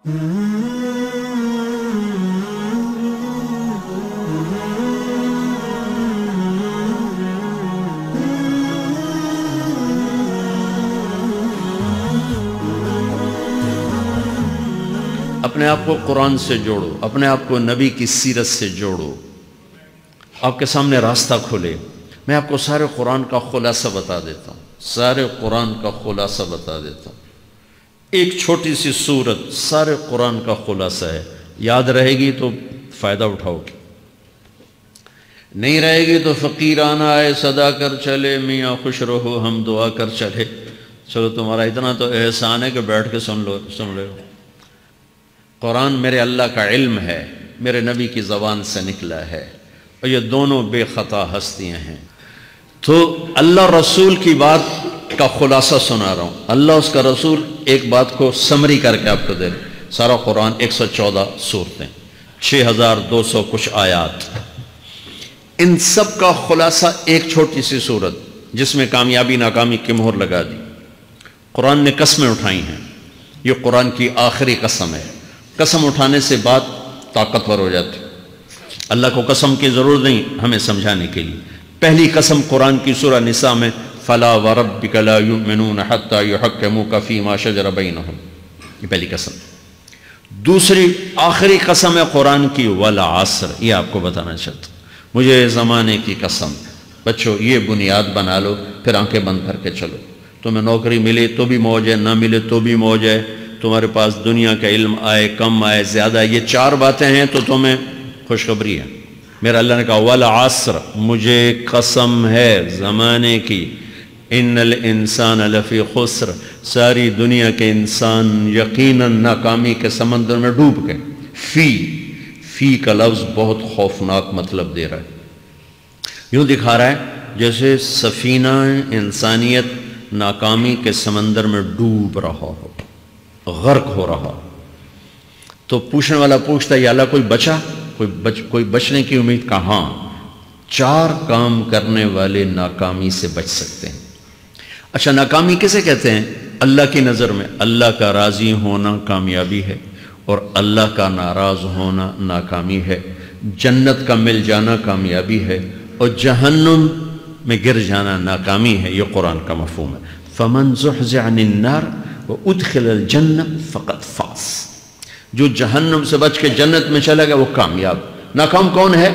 اپنے آپ کو قرآن سے جوڑو، اپنے آپ کو نبی کی سیرت سے جوڑو، آپ کے سامنے راستہ کھلے۔ میں آپ کو سارے قرآن کا خلاصہ بتا دیتا ہوں، سارے قرآن کا خلاصہ بتا دیتا ہوں۔ ایک چھوٹی سی سورت سارے قرآن کا خلاصہ ہے، یاد رہے گی تو فائدہ اٹھاؤ گی، نہیں رہے گی تو فقیرانہ آئے صدا کر چلے، میاں خوش رہو ہم دعا کر چلے۔ چلو تمہارا اتنا تو احسان ہے کہ بیٹھ کے سن لے۔ قرآن میرے اللہ کا علم ہے، میرے نبی کی زبان سے نکلا ہے، اور یہ دونوں بے خطا ہستیاں ہیں۔ تو اللہ رسول کی بات کا خلاصہ سنا رہا ہوں، اللہ اس کا رسول ایک بات کو سمری کر کے آپ کو دے رہے۔ سارا قرآن 114 سورتیں، 6200 کچھ آیات، ان سب کا خلاصہ ایک چھوٹی سی سورت جس میں کامیابی ناکامی کی مہر لگا دی۔ قرآن نے قسمیں اٹھائی ہیں، یہ قرآن کی آخری قسم ہے۔ قسم اٹھانے سے بات طاقتور ہو جاتی، اللہ کو قسم کی ضرورت نہیں ہمیں سمجھانے کے لیے۔ پہلی قسم قرآن کی سورہ نساء میں فَلَا وَرَبِّكَ لَا يُؤْمِنُونَ حَتَّى يُحَكِّمُوكَ فِي مَا شَجَرَ بَيْنَهُمْ، یہ پہلی قسم۔ دوسری آخری قسم ہے قرآن کی وَالْعَصْرِ، یہ آپ کو بتانا چاہتا ہوں، مجھے زمانے کی قسم۔ بچوں یہ بنیاد بنا لو، پھر آنکھیں بند کر کے چلو۔ تمہیں نوکری ملے تو بھی موج ہے، نہ ملے تو بھی موج ہے، تمہارے پاس دنیا کا علم آئے کم آئے زیادہ، یہ چار باتیں ہیں تو تمہیں خوشخبری ہے۔ میرا اللہ نے کہا والعصر، مجھے قسم ہے زمانے کی، ان الانسان لفی خسر، ساری دنیا کے انسان یقیناً ناکامی کے سمندر میں ڈوب گئے۔ فی کا لفظ بہت خوفناک مطلب دے رہا ہے، یوں دکھا رہا ہے جیسے سفینہ انسانیت ناکامی کے سمندر میں ڈوب رہا ہو، غرق ہو رہا۔ تو پوچھنے والا پوچھتا ہے یا اللہ کوئی بچا، کوئی بچنے کی امید؟ کہاں؟ چار کام کرنے والے ناکامی سے بچ سکتے ہیں۔ اچھا ناکامی کسے کہتے ہیں؟ اللہ کی نظر میں اللہ کا راضی ہونا کامیابی ہے، اور اللہ کا ناراض ہونا ناکامی ہے۔ جنت کا مل جانا کامیابی ہے، اور جہنم میں گر جانا ناکامی ہے۔ یہ قرآن کا مفہوم ہے۔ فَمَنْ زُحْزِحَ عَنِ النَّارِ وَأُدْخِلَ الْجَنَّةَ فَقَدْ فَازَ، جو جہنم سے بچ کے جنت میں چلا گیا وہ کامیاب۔ ناکام کون ہے؟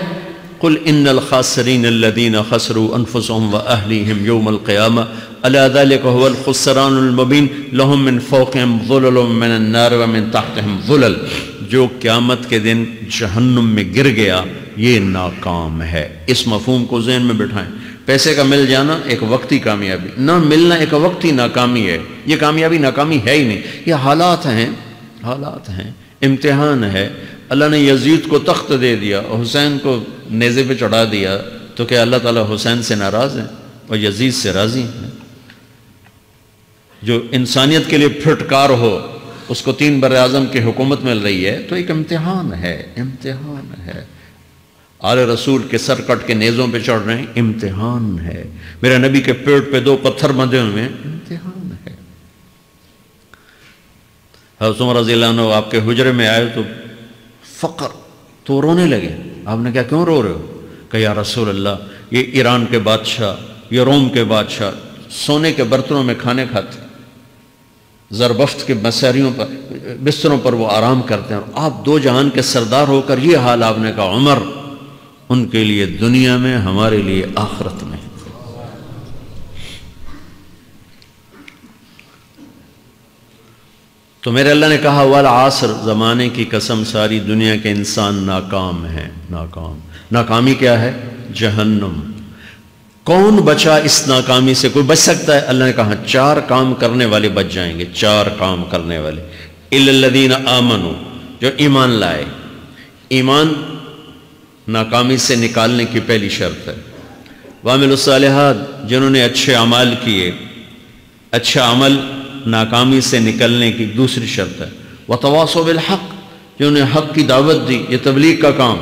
قُلْ إِنَّ الْخَاسِرِينَ الَّذِينَ خَسِرُوا أَنفُسَهُمْ وَأَهْلِيهِمْ يَوْمَ الْقِيَامَةِ أَلَا ذَلِكَ هُوَ الْخُسْرَانُ الْمُبِينُ لَهُم مِّن فَوْقِهِمْ ظُلَلٌ مِّنَ النَّارِ وَمِن تَحْتِهِمْ ظُلَلٌ، جو قیامت کے دن جہنم میں گر گیا یہ ناکام ہے۔ اس مفہوم کو ذہن میں بٹھائیں۔ پیسے کا مل جانا ایک وقتی کامیابی، نہ ملنا ایک وقتی ناکامی ہے۔ یہ کامیابی ناکامی ہے ہی نہیں، یہ حالات ہیں، امتحان ہے۔ اللہ نے یزید کو تخت دے دیا اور حسین کو نیزے پہ چڑھا دیا، تو کیا اللہ تعالیٰ حسین سے ناراض ہیں اور یزید سے راضی ہیں؟ جو انسانیت کے لیے پھٹکار ہو اس کو 3 براعظم کی حکومت مل رہی ہے، تو ایک امتحان ہے۔ آل رسول کے سر کٹ کے نیزوں پہ چڑھ رہے ہیں، امتحان ہے۔ میرے نبی کے پیٹ پہ 2 پتھر بندھے ہوئے ہیں، امتحان ہے۔ حضرت عمر رضی اللہ عنہ آپ کے حجرے میں آئے تو فقر، تو رونے لگے۔ آپ نے کہا کیوں رو رہے ہو؟ کہ یا رسول اللہ یہ ایران کے بادشاہ، یہ روم کے بادشاہ سونے کے برتنوں میں کھانے کھاتے، زربفت کے بستروں پر وہ آرام کرتے ہیں، اور آپ 2 جہان کے سردار ہو کر یہ حال۔ آپ نے کہا عمر ان کے لیے دنیا میں، ہمارے لیے آخرت میں۔ تو میرے اللہ نے کہا والعصر، زمانے کی قسم ساری دنیا کے انسان ناکام ہیں، ناکامی کیا ہے؟ جہنم۔ کون بچا اس ناکامی سے؟ کوئی بچ سکتا ہے؟ اللہ نے کہا 4 کام کرنے والے بچ جائیں گے، 4 کام کرنے والے۔ اِلَّا الَّذِينَ آمَنُوا، جو ایمان لائے۔ ایمان ناکامی سے نکالنے کی پہلی شرط ہے۔ وَعَمِلُوا الصَّالِحَاتِ، جنہوں نے اچھے اعمال کیے۔ اچھا عمل ناکامی سے نکلنے کی دوسری شرط ہے۔ وَتَوَاصَوْا بِالْحَقِّ، جنہوں نے حق کی دعوت دی۔ یہ تبلیغ کا کام،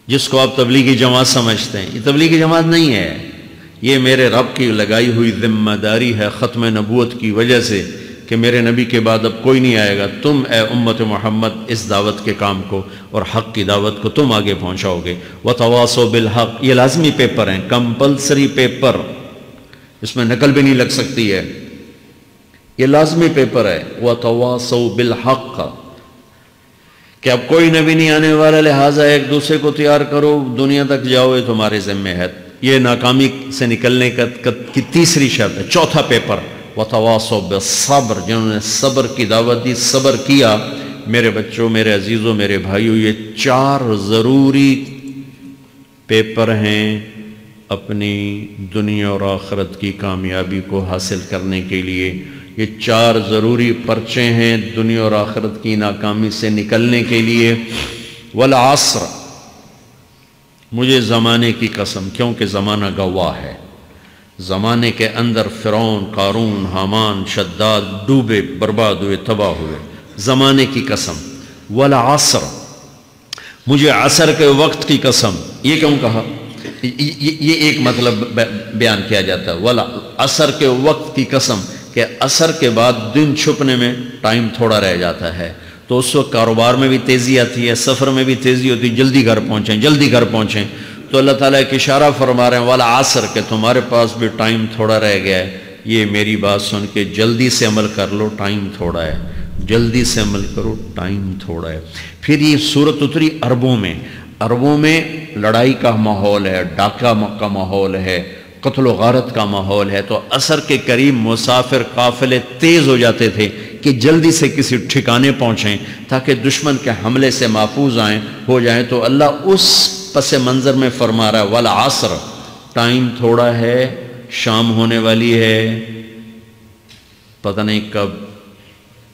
جس کو آپ تبلیغی جماعت سمجھتے ہیں، یہ تبلیغی جماعت نہیں ہے، یہ میرے رب کی لگائی ہوئی ذمہ داری ہے ختم نبوت کی وجہ سے کہ میرے نبی کے بعد اب کوئی نہیں آئے گا، تم اے امت محمد اس دعوت کے کام کو اور حق کی دعوت کو تم آگے پہنچاؤ گے۔ وَتَوَاصَوْا بِالْحَقِّ، یہ لازمی پیپر ہیں، کمپلسری پیپر، اس میں نقل بھی نہیں لگ سکتی ہے، یہ لازمی پیپر ہے۔ وَتَوَاصَوْا بِالْحَقِّ، کہ اب کوئی نبی نہیں آنے والا، لہٰذا ایک دوسرے کو تیار کرو، دنیا تک جاؤ، یہ تمہارے ذمہ ہے۔ یہ ناکامی سے نکلنے کی تیسری شرط ہے۔ چوتھا پیپر وَتَوَاصَوْا بِالصَّبْرِ، جنہوں نے صبر کی دعوت دی، صبر کیا۔ میرے بچوں، میرے عزیزوں، میرے بھائیوں، یہ 4 ضروری پیپر ہیں اپنی دنیا اور آخرت کی کامیابی کو حاصل کرنے کے لیے۔ یہ 4 ضروری پرچے ہیں دنیا اور آخرت کی ناکامی سے نکلنے کے لیے۔ والعصر، مجھے زمانے کی قسم، کیونکہ زمانہ گواہ ہے، زمانے کے اندر فرعون، قارون، حامان، شداد ڈوبے، برباد ہوئے، تباہ ہوئے، زمانے کی قسم۔ والعصر، مجھے عصر کے وقت کی قسم۔ یہ کیوں کہا؟ یہ ایک مطلب بیان کیا جاتا ہے، والعصر کے وقت کی قسم، کہ عصر کے بعد دن چھپنے میں ٹائم تھوڑا رہ جاتا ہے، تو اس وقت کاروبار میں بھی تیزی آتی ہے، سفر میں بھی تیزی ہوتی ہے، جلدی گھر پہنچیں، جلدی گھر پہنچیں۔ تو اللہ تعالیٰ ایک اشارہ فرما رہے ہیں والعصر، کہ تمہارے پاس بھی ٹائم تھوڑا رہ گیا ہے، یہ میری بات سن کے جلدی سے عمل کر لو، ٹائم تھوڑا ہے، جلدی سے عمل کرو، ٹائم تھوڑا ہے۔ پھر یہ صورت اتری عربوں میں، عربوں میں لڑائی کا ماحول ہے، ڈاکہ کا ماحول ہے، قتل و غارت کا ماحول ہے، تو عصر کے قریب مسافر قافلے تیز ہو جاتے تھے کہ جلدی سے کسی ٹھکانے پہنچیں تاکہ دشمن کے حملے سے محفوظ ہو جائیں۔ تو اللہ اس پس منظر میں فرما رہا ہے والعصر، ٹائم تھوڑا ہے، شام ہونے والی ہے، پتہ نہیں کب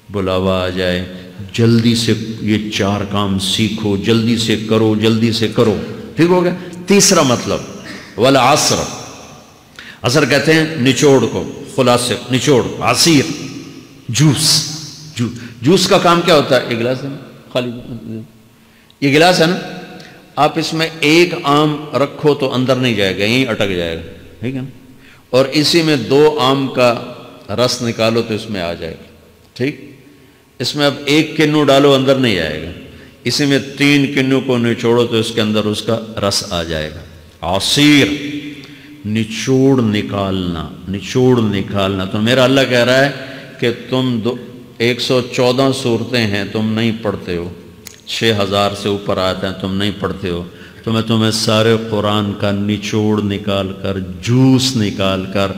بلاوا آ جائے، جلدی سے یہ 4 کام سیکھو، جلدی سے کرو، جلدی سے کرو۔ ٹھیک ہو گیا؟ تیسرا مطلب والعصر، عصر کہتے ہیں نچوڑ کو، خلاصے، نچوڑ، عصیر، جوس کا کام کیا ہوتا ہے؟ یہ گلاس ہے نا، خالی یہ گلاس ہے نا، آپ اس میں ایک آم رکھو تو اندر نہیں جائے گا، یہیں اٹک جائے گا، ٹھیک ہے نا، اور اسی میں 2 آم کا رس نکالو تو اس میں آ جائے گا، ٹھیک۔ اس میں اب 1 کنو ڈالو، اندر نہیں آئے گا، اسی میں 3 کنو کو نچوڑو تو اس کے اندر اس کا رس آ جائے گا۔ عصیر، نچوڑ نکالنا، نچوڑ نکالنا۔ تو میرا اللہ کہہ رہا ہے کہ تم 114 صورتیں ہیں، تم نہیں پڑھتے ہو، 6000 سے اوپر آتے ہیں، تم نہیں پڑھتے ہو، تو میں تمہیں سارے قرآن کا نچوڑ نکال کر، جوس نکال کر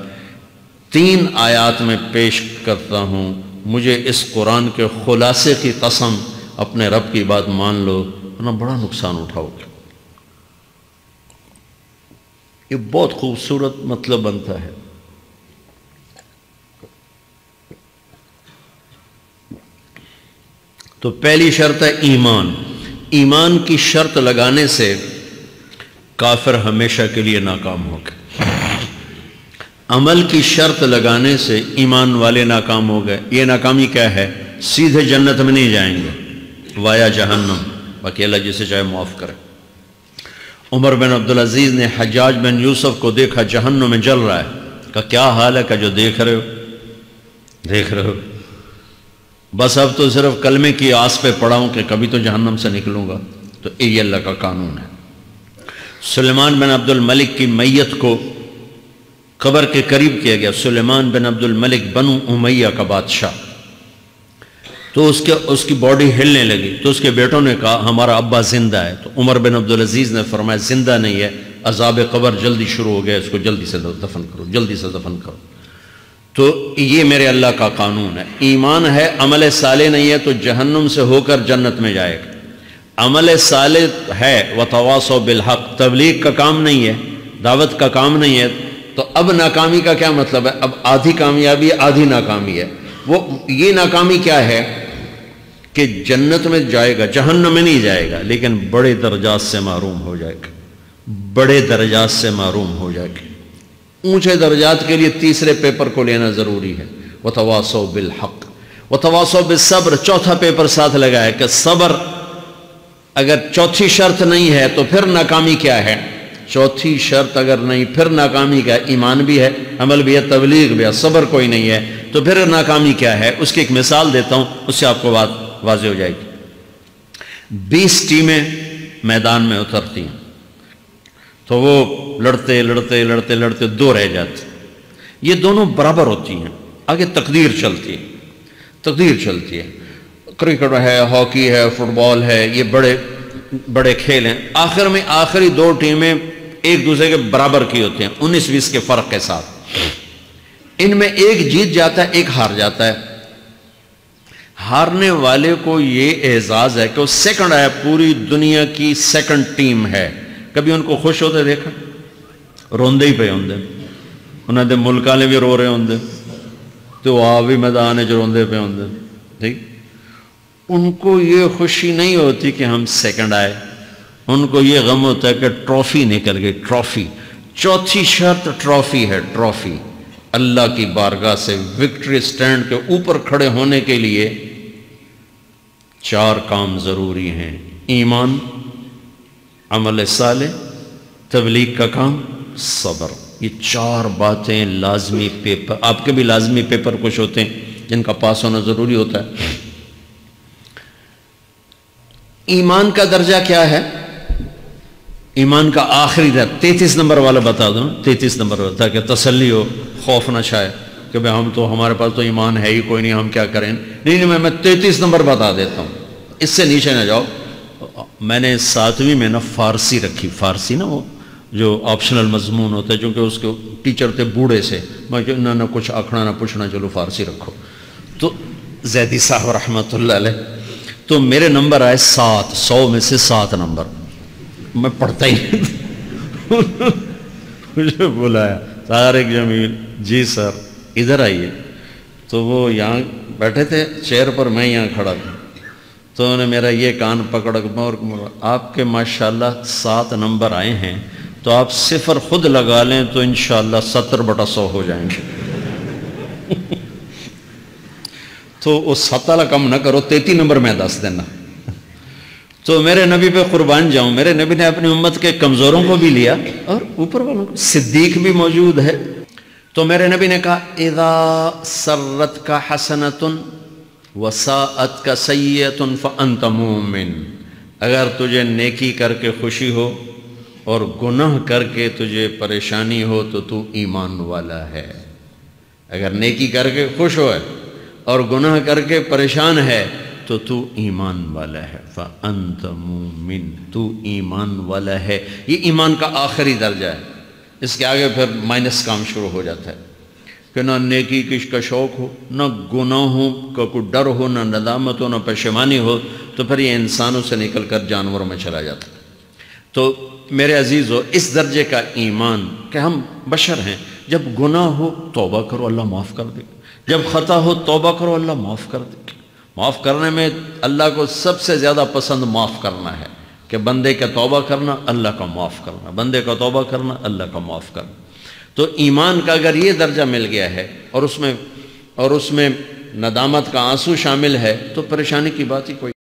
3 آیات میں پیش کرتا ہوں۔ مجھے اس قرآن کے خلاصے کی قسم، اپنے رب کی بات مان لو، ورنہ بڑا نقصان اٹھاؤ گے۔ یہ بہت خوبصورت مطلب بنتا ہے۔ تو پہلی شرط ہے ایمان۔ ایمان کی شرط لگانے سے کافر ہمیشہ کے لیے ناکام ہو گئے، عمل کی شرط لگانے سے ایمان والے ناکام ہو گئے۔ یہ ناکامی کیا ہے؟ سیدھے جنت میں نہیں جائیں گے، وایا جہنم، باقی اللہ جسے چاہے معاف کرے۔ عمر بن عبدالعزیز نے حجاج بن یوسف کو دیکھا جہنم میں جل رہا ہے، کہا کیا حال ہے؟ کہ جو دیکھ رہے ہو، بس اب تو صرف کلمے کی آس پہ پڑا ہوں کہ کبھی تو جہنم سے نکلوں گا۔ تو یہ اللہ کا قانون ہے۔ سلیمان بن عبد الملک کی میت کو قبر کے قریب کیا گیا، سلیمان بن عبد الملک بنو امیہ کا بادشاہ، تو اس کی باڈی ہلنے لگی، تو اس کے بیٹوں نے کہا ہمارا ابا زندہ ہے۔ تو عمر بن عبدالعزیز نے فرمایا زندہ نہیں ہے، عذاب قبر جلدی شروع ہو گیا، اس کو جلدی سے دفن کرو، جلدی سے دفن کرو۔ تو یہ میرے اللہ کا قانون ہے۔ ایمان ہے، عمل صالح نہیں ہے تو جہنم سے ہو کر جنت میں جائے گا۔ عمل صالح ہے، وتواصوا بالحق، تبلیغ کا کام نہیں ہے، دعوت کا کام نہیں ہے، تو اب ناکامی کا کیا مطلب ہے؟ اب آدھی کامیابی آدھی ناکامی ہے۔ وہ یہ ناکامی کیا ہے کہ جنت میں جائے گا، جہنم میں نہیں جائے گا، لیکن بڑے درجات سے محروم ہو جائے گا، بڑے درجات سے محروم ہو جائے گا۔ اونچے درجات کے لیے تیسرے پیپر کو لینا ضروری ہے، وتواصوا بالحق وتواصوا بالصبر۔ چوتھا پیپر ساتھ لگایا کہ صبر، اگر چوتھی شرط نہیں ہے تو پھر ناکامی کیا ہے؟ چوتھی شرط اگر نہیں، پھر ناکامی کیا ہے؟ ایمان بھی ہے، عمل بھی ہے، تبلیغ بھی ہے، صبر کوئی نہیں ہے، تو پھر ناکامی کیا ہے اس کی ایک مثال دیتا ہوں، اس سے آپ کو بات واضح ہو جائے گی۔ 20 ٹیمیں میدان میں اترتی ہیں تو وہ لڑتے لڑتے لڑتے لڑتے 2 رہ جاتے، یہ دونوں برابر ہوتی ہیں، آگے تقدیر چلتی ہے، تقدیر چلتی ہے، کرکٹ ہے، ہاکی ہے، فٹ بال ہے، یہ بڑے بڑے کھیل ہیں، آخر میں آخری 2 ٹیمیں ایک دوسرے کے برابر کی ہوتی ہیں 19-20 کے فرق کے ساتھ، ان میں ایک جیت جاتا ہے ایک ہار جاتا ہے، ہارنے والے کو یہ اعزاز ہے کہ وہ سیکنڈ ہے، پوری دنیا کی سیکنڈ ٹیم ہے۔ کبھی ان کو خوش ہوتے دیکھا؟ روندے ہی پہ ہوندے، انہوں نے ملک والے بھی رو رہے ہوندے تو آ بھی میدان جو روندے پہ ہوندے، ٹھیک، ان کو یہ خوشی نہیں ہوتی کہ ہم سیکنڈ آئے، ان کو یہ غم ہوتا ہے کہ ٹرافی نکل گئی، ٹرافی، چوتھی شرط ٹرافی ہے، ٹرافی، اللہ کی بارگاہ سے وکٹری سٹینڈ کے اوپر کھڑے ہونے کے لیے 4 کام ضروری ہیں، ایمان، عمل صالح، تبلیغ کا کام، صبر، یہ 4 باتیں لازمی پیپر، آپ کے بھی لازمی پیپر کچھ ہوتے ہیں جن کا پاس ہونا ضروری ہوتا ہے۔ ایمان کا درجہ کیا ہے؟ ایمان کا آخری درجہ 33 نمبر والا بتا دوں، 33 نمبر والا، تاکہ تسلی ہو، خوف نہ چھائے کہ بھئی ہم تو، ہمارے پاس تو ایمان ہے ہی کوئی نہیں، ہم کیا کریں۔ نہیں، میں 33 نمبر بتا دیتا ہوں، اس سے نیچے نہ جاؤ۔ میں نے 7ویں میں نا فارسی رکھی، فارسی نا وہ جو آپشنل مضمون ہوتا ہے، چونکہ اس کے ٹیچر تھے بوڑھے سے، میں کہ نہ کچھ آکھنا نہ پوچھنا، چلو فارسی رکھو، تو زیدی صاحب رحمۃ اللہ علیہ، تو میرے نمبر آئے 7، 100 میں سے 7 نمبر، میں پڑھتا ہی مجھے بلایا طارق جمیل، جی سر ادھر آئیے، تو وہ یہاں بیٹھے تھے چیئر پر، میں یہاں کھڑا تھا، تو انہوں نے میرا یہ کان پکڑ اور آپ کے ماشاءاللہ 7 نمبر آئے ہیں، تو آپ 0 خود لگا لیں تو انشاءاللہ 70/100 ہو جائیں گے۔ تو وہ 7 والا کم نہ کرو، 33 نمبر میں 10 دینا۔ تو میرے نبی پہ قربان جاؤں، میرے نبی نے اپنی امت کے کمزوروں کو بھی لیا اور اوپر والوں کو، صدیق بھی موجود ہے، تو میرے نبی نے کہا اذا سرتک حسنۃ وساءتک سیئۃ فانت مومن، اگر تجھے نیکی کر کے خوشی ہو اور گناہ کر کے تجھے پریشانی ہو تو ایمان والا ہے۔ اگر نیکی کر کے خوش ہو اور گناہ کر کے پریشان ہے تو ایمان والا ہے، فَأَنْتَ مُؤْمِن، تو ایمان والا ہے۔ یہ ایمان کا آخری درجہ ہے، اس کے آگے پھر مائنس کام شروع ہو جاتا ہے کہ نہ نیکی کا شوق ہو، نہ گناہوں کا کوئی ڈر ہو، نہ ندامت ہو، نہ پشیمانی ہو، تو پھر یہ انسانوں سے نکل کر جانوروں میں چلا جاتا ہے۔ تو میرے عزیزو، اس درجے کا ایمان کہ ہم بشر ہیں، جب گناہ ہو توبہ کرو، اللہ معاف کر دے، جب خطا ہو توبہ کرو، اللہ معاف کر دے۔ معاف کرنے میں اللہ کو سب سے زیادہ پسند معاف کرنا ہے، کہ بندے کا توبہ کرنا، اللہ کا معاف کرنا، بندے کا توبہ کرنا، اللہ کا معاف کرنا۔ تو ایمان کا اگر یہ درجہ مل گیا ہے اور اس میں ندامت کا آنسو شامل ہے تو پریشانی کی بات ہی کوئی